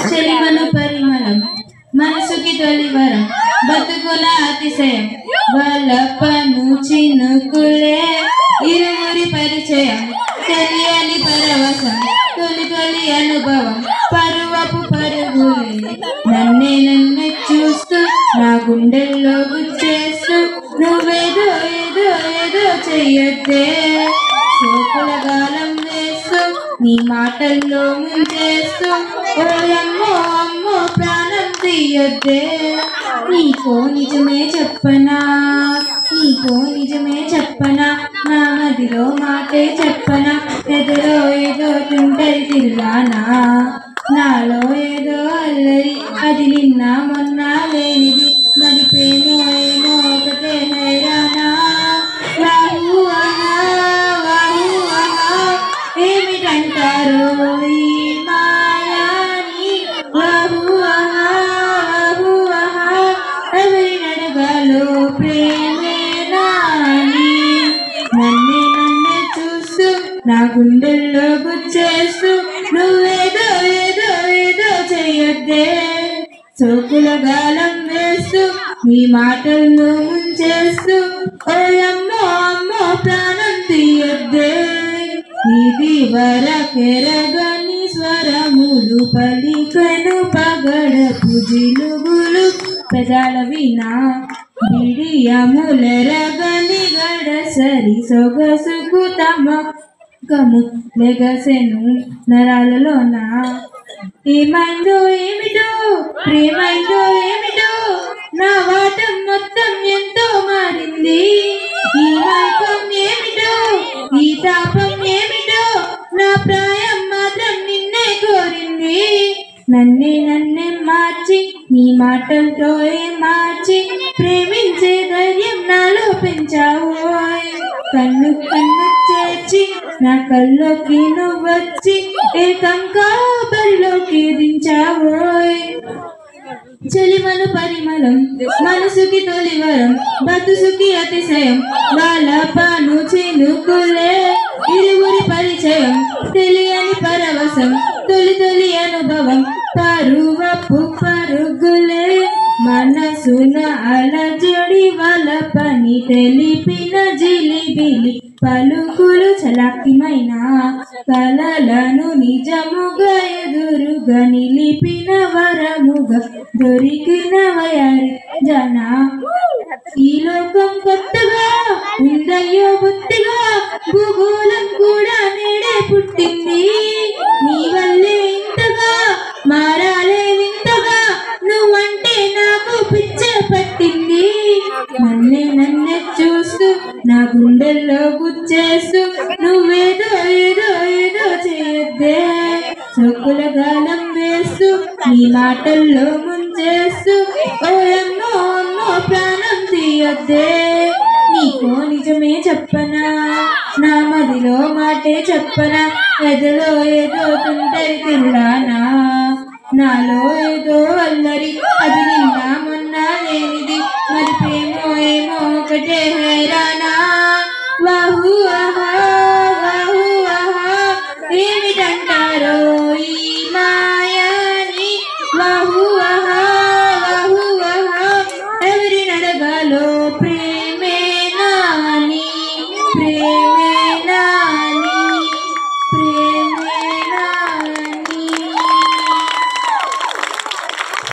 చెలిమను పరిమళం మనసుకి తొలివరం బతుకుల అతిశయం వలపను చినుకులే ఇరువురి పరిచయం తెలియని పరవశం తొలి తొలి అనుభవం పరువపు పరుగులే నన్నే చూస్తూ నా గుండెల్లో గుచ్చేస్తూ నువ్వేదో ఏదో ఏదో చెయ్యొద్దే సోకుల గాలం వేస్తూ నీ మాటల్లో ముంచేస్తూ ఓయమ్మో అమ్మో ప్రాణం తీయొద్దే నీకో నిజమే చెప్పనా నా మదిలో మాటే చెప్పనా ఎదురో ఏదో తుంటరి తిరుగానా నాలో ఏదో అల్లరి అది నిన్న మొన్న లేనిది మరి ప్రేమో ఏమో ఒకటే హైరానా వాహు ఆహా ఏమిటంటారో ఈ మాయాని వాహు ఆహా ఎవరి నడగాలో ప్రేమేనా నన్నే చూస్తూ నా గుండెల్లో గుచ్చేస్తూ నువ్వేదో ఏదో ఏదో చెయ్యొద్దే సోకుల గాలం వేస్తూ నీ మాటల్లో ముంచేస్తూ ఓయమ్మో అమ్మో ప్రాణం తీయొద్దే ఇది వరకెరగని స్వరములు పలికను పగడపు జిలుగులు పెదాల వినా బిడియములెరగని గడసరి సొగసుకు తమకము లెగసెను నరాలలోన ఏమైందో ఏమిటో ప్రేమైందో ఏమిటో నా వాటం మొత్తం ఎంతో మారింది ఈ మైకం ఏమిటో ఈ తాపం ఏమిటో నా ప్రాయం మాత్రం నిన్నే కోరింది నన్నే మార్చి నీ మాటలతో మార్చి ప్రేమించే ధైర్యం నాలో పెంచావోయ్ కన్ను చేర్చి నా కల్లోకి నువ్వొచ్చి ఏకంగా బరిలోకి దించావోయ్ చెలిమను పరిమళం మనసుకి తొలివరం బతుసుకి అతిశయం వలపను చినుకులే ఇరువురి పరిచయం తెలియని పరవశం తొలి తొలి అనుభవం పరువపు పరుగులే మనసున అలజడి వలపని తెలిపిన జిలిబిలి పలుకులు చలాకిమైన కలలను నిజముగా ఎదురుగా నిలిపిన వరముగా దొరికిన వయారి జన ఈ లోకం కొత్తగా ఉందయ్యో బొత్తిగా భూగోళం కూడా నేడే పుట్టింది నీ వల్లే ఇంతగా మారాలే వింతగా నువ్వంటే నాకు పిచ్చ పట్టింది నన్నే చూస్తూ నా గుండెల్లో గుచ్చేస్తూ నువ్వేదో ఏదో ఏదో చేయొద్దే చొక్కుల గాలం వేస్తూ నీ మాటల్లో ముంచేస్తూ ఓయమ్మో అమ్మో ప్రాణం తీయొద్దే నీకో నిజమే చెప్పనా నా మదిలో మాటే చెప్పనా ఎదలో ఏదో తుంటరి తిల్లానా నాలో ఏదో అల్లరి అది నిన్న మొన్న లేనిది మరి ప్రేమో ఏమో ఒకటే